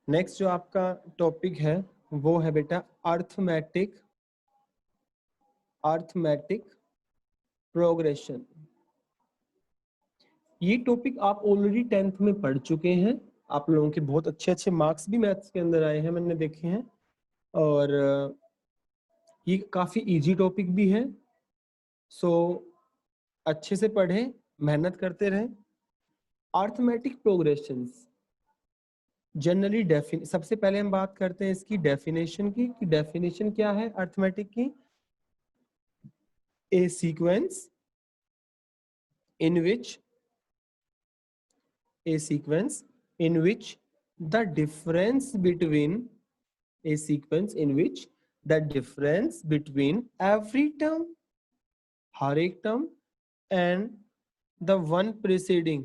Next जो आपका topic है वो है बेटा अर्थमेटिक प्रोग्रेशन। ये टॉपिक आप ऑलरेडी 10th में पढ़ चुके हैं। आप लोगों के बहुत अच्छे अच्छे मार्क्स भी मैथ्स के अंदर आए हैं, मैंने देखे हैं। और ये काफी इजी टॉपिक भी है, सो अच्छे से पढ़ें, मेहनत करते रहें। अर्थमेटिक प्रोग्रेशंस जनरली सबसे पहले हम बात करते हैं इसकी डेफिनेशन की, कि डेफिनेशन क्या है अर्थमेटिक की। A sequence in which the difference between every term, हर एक term, and the one preceding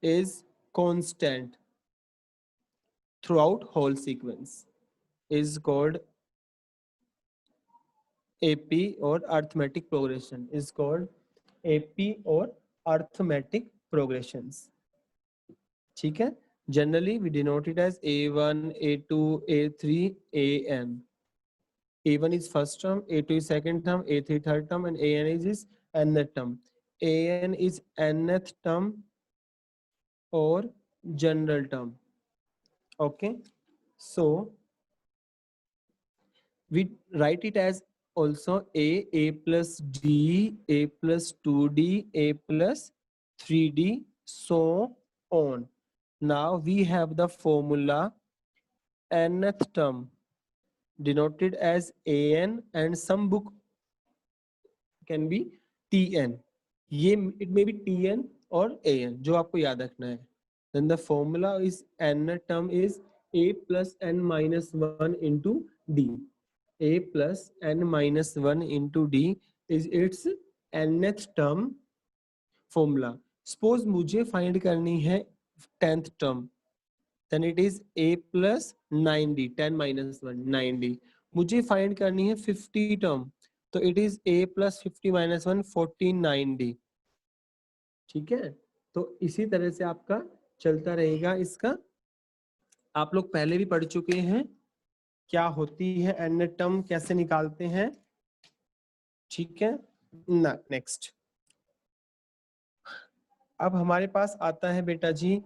is constant throughout whole sequence is called AP or arithmetic progression, is called AP or arithmetic progressions। ठीक है, generally we denote it as A1, A2, A3, AN। A1 is first term, A2 is second term, A3 third term, and AN is nth term। AN is nth term or general term। Okay, so we write it as also A plus D, A plus 2D, A plus 3D, so on। Now we have the formula nth term denoted as AN and some book can be TN। ये it may be TN or AN, जो आपको याद रखना है। Then the formula is n term is A plus n minus 1 into D। A plus n minus 1 into D is its nth term formula। Suppose मुझे find करनी है 10th term, then it is A plus 9D, 10 minus 1, 9D। मुझे find करनी है 50 term, तो it is A plus 50 minus 1, 14, 9D। ठीक है, तो इसी तरह से आपका चलता रहेगा इसका। आप लोग पहले भी पढ़ चुके हैं क्या होती है n टर्म, कैसे निकालते हैं। ठीक है ना, नेक्स्ट अब हमारे पास आता है बेटा जी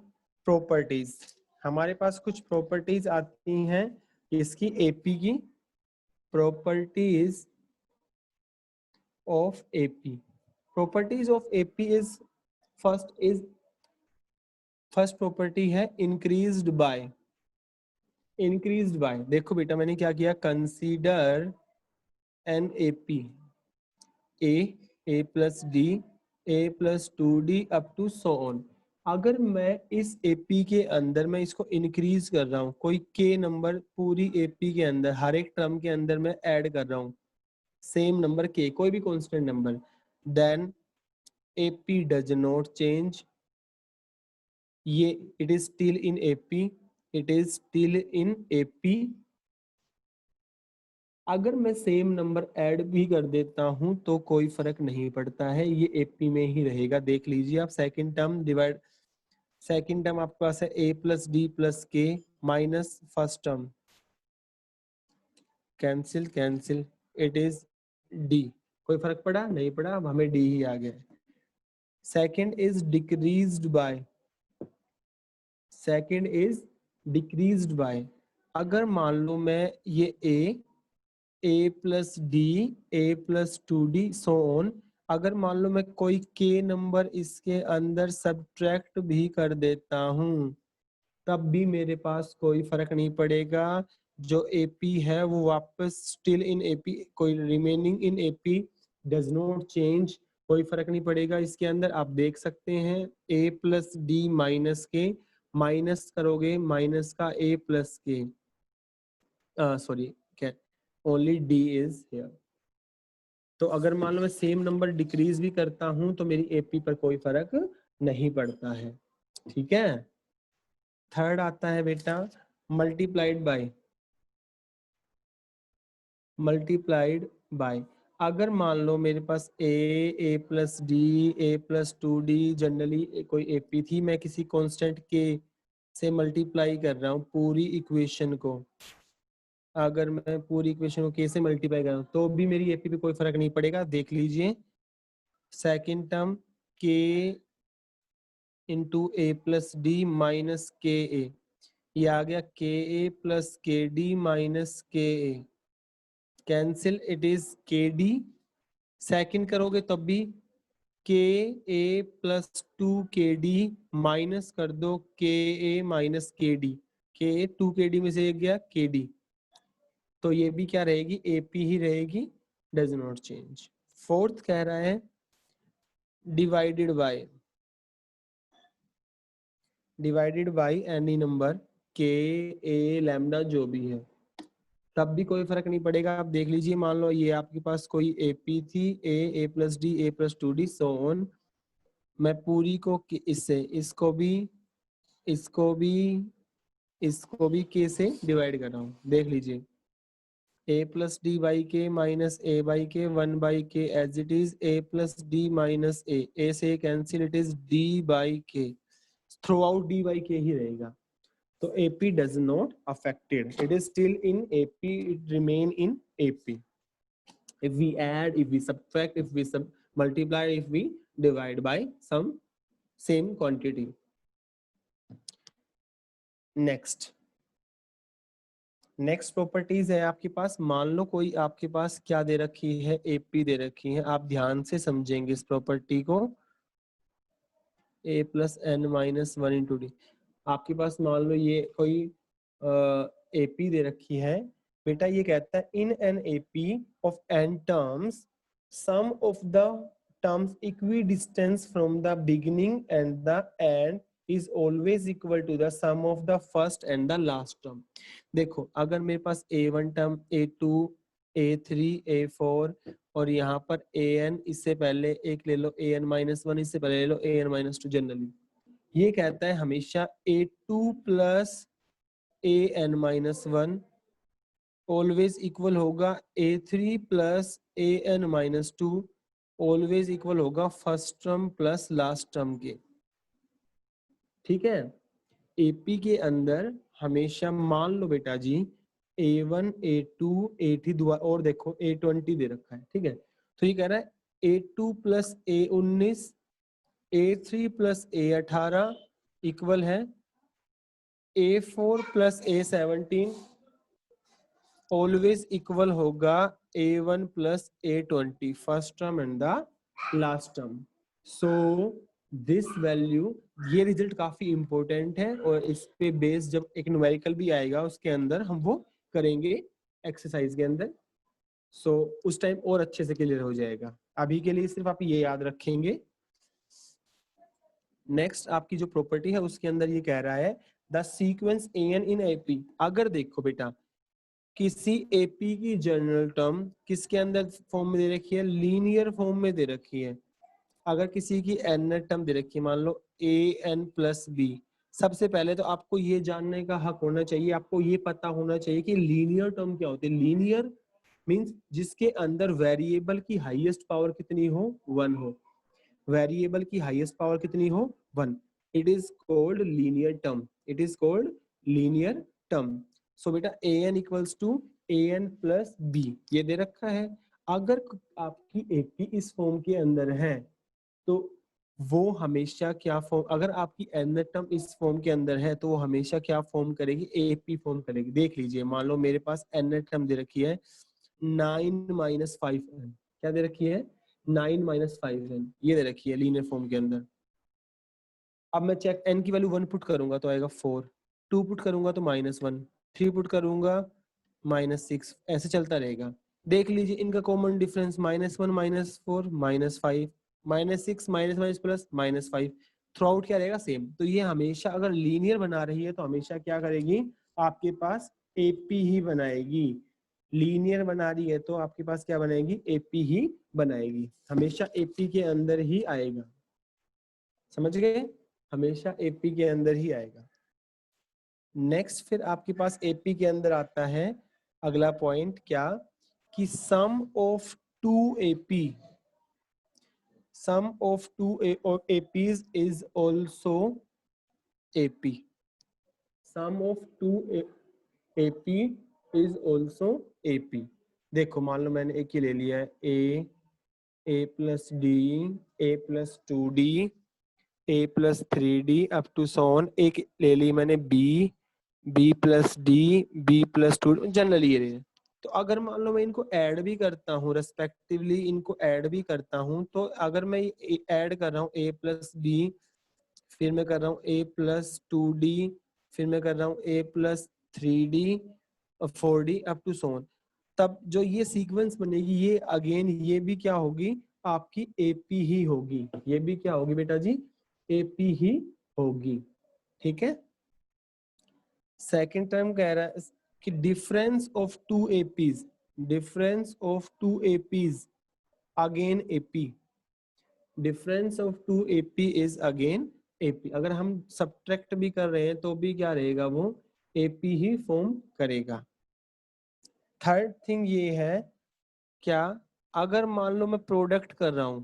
प्रॉपर्टीज। हमारे पास कुछ प्रॉपर्टीज आती हैं इसकी एपी की। Properties of AP, properties of AP is first property है इंक्रीज्ड बाय। देखो बेटा मैंने क्या किया, consider an AP a plus d, a plus 2D up to so on. अगर मैं इस एपी के अंदर मैं इसको इंक्रीज कर रहा हूँ, कोई के नंबर पूरी एपी के अंदर हर एक टर्म के अंदर मैं ऐड कर रहा हूँ, सेम नंबर के, कोई भी constant number, then AP does not change. ये it is still in AP, अगर मैं सेम नंबर ऐड भी कर देता हूं तो कोई फर्क नहीं पड़ता है, ये एपी में ही रहेगा। देख लीजिए आप, सेकंड टर्म आपके पास है ए प्लस डी प्लस के minus first term, cancel, it is D. कोई फर्क पड़ा नहीं पड़ा, अब हमें डी ही आ गया। सेकंड इज डिक्रीज्ड बाय, अगर मान लो मैं ये a plus d, a plus 2D so on, अगर मान लो मैं कोई के नंबर इसके अंदर सब्ट्रैक्ट भी कर देता हूं तब भी मेरे पास कोई फर्क नहीं पड़ेगा। जो एपी है वो वापस स्टिल इन एपी, कोई remaining in AP does not change, कोई फर्क नहीं पड़ेगा इसके अंदर। आप देख सकते हैं ए प्लस डी माइनस के, माइनस करोगे माइनस का ए प्लस के, सॉरी क्या, ओनली डी इज हियर। तो अगर मान लो मैं सेम नंबर डिक्रीज भी करता हूं तो मेरी एपी पर कोई फर्क नहीं पड़ता है। ठीक है, थर्ड आता है बेटा मल्टीप्लाइड बाय। अगर मान लो मेरे पास ए plus d, a plus 2d, generally कोई एपी थी, मैं किसी कांस्टेंट के से मल्टीप्लाई कर रहा हूँ पूरी इक्वेशन को, अगर मैं पूरी इक्वेशन को के से मल्टीप्लाई कर रहा हूँ तो भी मेरी एपी पे कोई फर्क नहीं पड़ेगा। देख लीजिए, सेकेंड टर्म के इंटू ए प्लस डी माइनस के ए, ये आ गया के ए प्लस के डी माइनस के ए, कैंसिल, इट इज के डी। सेकेंड करोगे तब भी के ए प्लस 2kd माइनस कर दो के ए माइनस के डी, के ए 2kd में से एक गया kd, तो ये भी क्या रहेगी, एपी ही रहेगी, डज नॉट चेंज। फोर्थ कह रहा है डिवाइडेड बाय एनी नंबर के ए लैम्डा जो भी है, तब भी कोई फर्क नहीं पड़ेगा। आप देख लीजिए, मान लो ये आपके पास कोई एपी थी, a plus d, a plus 2d so on, मैं पूरी को इससे, इसको भी के से डिवाइड कर रहा हूँ। देख लीजिए, a plus d by k minus a by k 1/k as it is a plus d minus a से cancel, it is d by k, throughout d by k ही रहेगा। तो AP does not affected, it is still in AP, it remain in AP. If we add, if we subtract, if we multiply, if we divide by some same quantity. Next properties है आपके पास, मान लो कोई आपके पास क्या दे रखी है, AP दे रखी है, आप ध्यान से समझेंगे इस प्रॉपर्टी को, a plus n minus 1 into D. आपके पास मान लो ये कोई AP दे रखी है बेटा, ये कहता है in an AP of n terms some of the terms equidistance from the beginning and the end is always equal to the sum of the first and the last term. देखो, अगर मेरे पास A1 term, A2, A3, A4 और यहाँ पर AN, इससे पहले एक ले लो AN माइनस 1, इससे पहले ले लो AN माइनस 2, जनरली ये कहता है हमेशा A2 plus AN minus 1 always equal होगा A3 plus AN minus 2, always equal होगा first term plus last term के। ठीक है, एपी के अंदर हमेशा मान लो बेटा जी A1, A2, A3 और देखो A20 दे रखा है। ठीक है, तो ये कह रहा है A2 plus A19, A3 plus A18 equal है A4 plus A17, always equal होगा A1 plus A20, first term and the last term. So this value, ये रिजल्ट काफी इंपॉर्टेंट है और इस पे बेस जब एक न्यूमेरिकल भी आएगा उसके अंदर हम वो करेंगे एक्सरसाइज के अंदर, सो उस टाइम और अच्छे से क्लियर हो जाएगा। अभी के लिए सिर्फ आप ये याद रखेंगे। नेक्स्ट आपकी जो प्रॉपर्टी है उसके अंदर ये कह रहा है the sequence AN in AP। अगर देखो बेटा किसी AP की जनरल टर्म किसके अंदर फॉर्म में दे रखी है, लीनियर फॉर्म में दे रखी है। अगर किसी की n टर्म दे रखी है, मान लो AN प्लस B, सबसे पहले तो आपको ये जानने का हक होना चाहिए, आपको ये पता होना चाहिए कि लीनियर टर्म क्या होती है। लीनियर मींस जिसके अंदर वेरिएबल की हाईएस्ट पावर कितनी हो, 1 हो, वेरिएबल की हाईएस्ट पावर कितनी हो, 1, it is called linear term, it is called linear term. So बेटा AN equals to AN plus B ये दे रखा है। अगर आपकी AP इस फॉर्म के अंदर है तो वो हमेशा क्या फॉर्म, अगर आपकी n टर्म इस फॉर्म के अंदर है तो वो हमेशा क्या फॉर्म करेगी, AP फॉर्म करेगी। देख लीजिए, मान लो मेरे पास n टर्म दे रखी है 9 माइनस 5n, क्या दे रखी है, 9 माइनस 5n, ये दे रखी है लीनियर फॉर्म के अंदर। अब मैं चेक n की वैल्यू 1 पुट करूंगा तो आएगा 4, 2 पुट करूंगा तो -1, 3 पुट करूंगा -6, ऐसे चलता रहेगा। देख लीजिए इनका common difference -1 -4 -5 -6 minus plus -5, through out क्या रहेगा, सेम। तो ये हमेशा अगर लीनियर बना रही है तो हमेशा क्या करेगी, आपके पास AP ही बनाएगी। लीनियर बना रही है तो आपके पास क्या बनाएगी, AP ही बनाएगी, हमेशा AP के अंदर ही आएगा। समझ गए, हमेशा AP के अंदर ही आएगा। नेक्स्ट फिर आपके पास AP के अंदर आता है अगला पॉइंट, क्या कि सम of two AP, sum of two APs is also AP. Sum of two AP is also AP. देखो मान लो मैंने एक ही ले लिया है A plus D, A plus 2D, A plus 3D up to so on. एक ले ली मैंने B plus D, B plus 2, generally ये रही। तो अगर मान लो मैं इनको ऐड भी करता हूँ, रेस्पेक्टिवली इनको ऐड भी करता हूँ, तो अगर मैं ऐड कर रहा हूँ A plus D, फिर मैं कर रहा हूँ A plus 2D, फिर मैं कर रहा हूँ A plus 3D और 4D अप टू सोन, तब जो ये सीक्वेंस बनेगी ये अगेन ये भी क्या होगी, आपकी AP ही होगी। ये भी क्या होगी बेटा जी, AP ही होगी। ठीक है। सेकेंड टर्म कह रहा है कि difference of two APs, difference of two APs again AP, difference of two AP is again AP। अगर हम सब्ट्रैक्ट भी कर रहे हैं तो भी क्या रहेगा, वो AP ही फॉर्म करेगा। थर्ड थिंग ये है, क्या अगर मान लो मैं प्रोडक्ट कर रहा हूँ,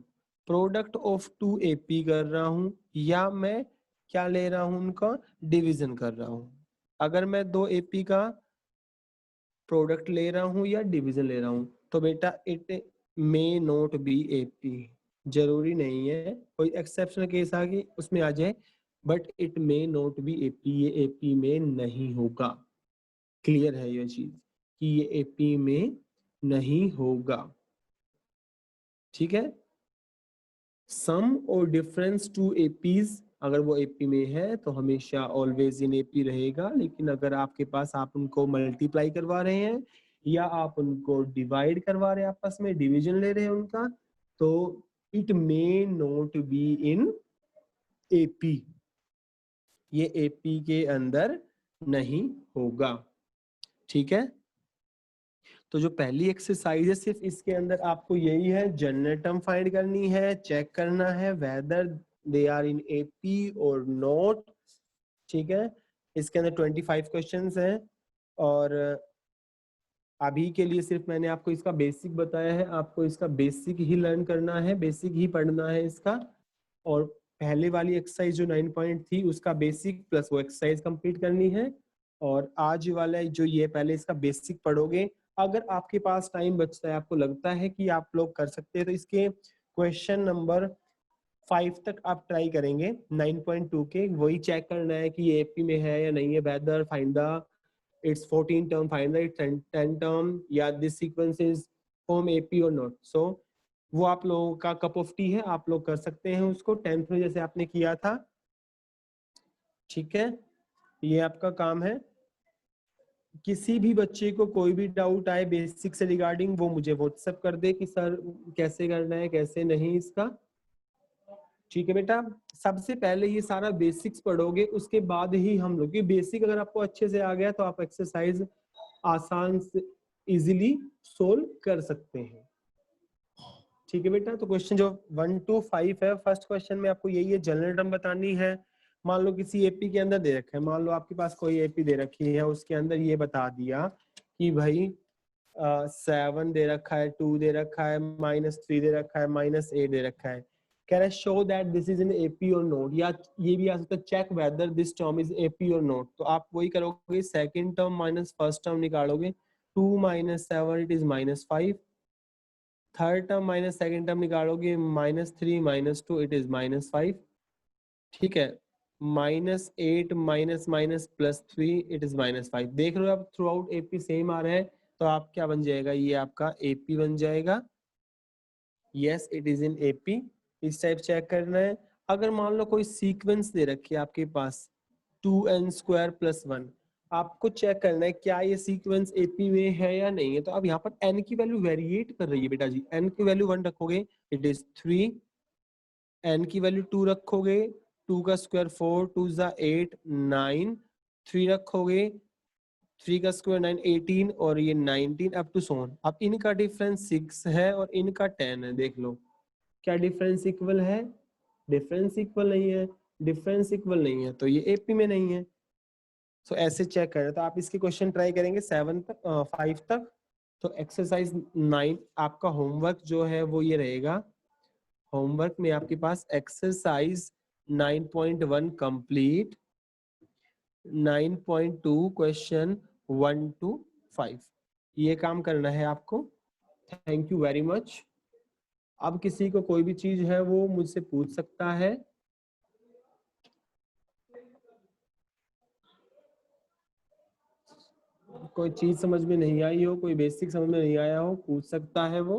प्रोडक्ट ऑफ टू AP कर रहा हूँ, या मैं क्या ले रहा हूँ, उनका डिवीजन कर रहा हूँ। अगर मैं दो AP का प्रोडक्ट ले रहा हूँ या डिवीजन ले रहा हूँ, तो बेटा it may not be AP। जरूरी नहीं है, कोई एक्सेप्शनल केस आ गई उसमें आ जाए, but it may not be AP, ये AP में नहीं होगा। क्लियर है ये चीज कि ये AP में नहीं होगा। ठीक है। सम और डिफरेंस टू APs, अगर वो AP में है तो हमेशा ऑलवेज इन AP रहेगा, लेकिन अगर आपके पास आप उनको मल्टीप्लाई करवा रहे हैं या आप उनको डिवाइड करवा रहे हैं, आपस में डिवीजन ले रहे हैं उनका, तो it may not be in AP, ये AP के अंदर नहीं होगा। ठीक है। तो जो पहली एक्सरसाइज है सिर्फ इसके अंदर आपको यही है, जनरल टर्म फाइंड करनी है, चेक करना है whether they are in AP और नॉट। ठीक है। इसके अंदर 25 क्वेश्चंस हैं और अभी के लिए सिर्फ मैंने आपको इसका बेसिक बताया है, आपको इसका बेसिक ही लर्न करना है, बेसिक ही पढ़ना है इसका। और पहले वाली एक्सरसाइज जो 9 पॉइंट थी उसका बेसिक प्लस वो एक्सरसाइज कंप्लीट करनी है। और आज वाला जो ये पहले इसका बेसिक पढ़ोगे, अगर आपके पास टाइम बचता है, आपको लगता है कि आप लोग कर सकते हैं, तो इसके क्वेश्चन नंबर 5 तक आप ट्राई करेंगे 9.2 के। वही चेक करना है कि ये AP में है या नहीं है, whether find the its 14 term, find the its 10 term, या this sequence is from AP or not. So वो आप लोगों का कप ऑफ टी है, आप लोग कर सकते हैं उसको 10th में जैसे आपने किया था। ठीक है। ये आपका काम है। किसी भी बच्चे को कोई भी डाउट आए बेसिक से रिगार्डिंग, वो मुझे व्हाट्सएप कर दे कि सर कैसे करना है कैसे नहीं इसका। ठीक है बेटा। सबसे पहले ये सारा बेसिक्स पढ़ोगे, उसके बाद ही हम लोग, बेसिक अगर आपको अच्छे से आ गया तो आप एक्सरसाइज आसान से इजीली सोल्व कर सकते हैं। ठीक है बेटा। तो क्वेश्चन जो 1 to 5 है, फर्स्ट क्वेश्चन में आपको यही है, जनरल टर्म बतानी है। मान लो किसी AP के अंदर दे रखा है, मान लो आपके पास कोई AP दे रखी है, उसके अंदर ये बता दिया कि भाई 7 दे रखा है, 2 दे रखा है, -3 दे रखा है, -8 दे रखा है। कह रहा है show that this is in AP और नोट, या ये भी आ सकता है check whether this term is AP और नोट। तो आप वही करोगे, second term minus first term निकालोगे, 2 - 7 it is -5, third term minus second term निकालोगे, -3 - 2 इट इज -5। ठीक है। -8 माइनस माइनस +3 इट इज -5। देख रहे हो आप थ्रू आउट AP सेम आ रहा है, तो आप क्या बन जाएगा, ये आपका AP बन जाएगा। Yes it is in AP। इस टाइप चेक करना है। अगर मान लो कोई सीक्वेंस दे रखी है आपके पास 2n² + 1, आपको चेक करना है क्या ये सीक्वेंस AP में है या नहीं है। तो अब यहाँ पर n की वैल्यू वेरिएट कर रही है बेटा जी। n की वैल्यू 1 रखोगे इट इज 3, n की वैल्यू 2 रखोगे 2 का स्क्वायर 4, 2 ज़ा 8 9, 3 रखोगे 3 का स्क्वायर 9 18 और ये 19 अप टू सोन। अब इनका डिफरेंस 6 है और इनका 10 है। देख लो क्या डिफरेंस इक्वल है, डिफरेंस इक्वल नहीं है, डिफरेंस इक्वल नहीं है, तो ये AP में नहीं है। सो ऐसे चेक करें। तो आप इसके क्वेश्चन ट्राई करेंगे 7 तक 5 तक। तो एक्सरसाइज 9 आपका होमवर्क जो है वो ये रहेगा। होमवर्क में आपके पास एक्सरसाइज 9.1 कंप्लीट, 9.2 क्वेश्चन 1 to 5 ये काम करना है आपको। Thank you very much. अब किसी को कोई भी चीज है वो मुझसे पूछ सकता है। कोई चीज समझ में नहीं आई हो, कोई बेसिक समझ में नहीं आया हो, पूछ सकता है वो।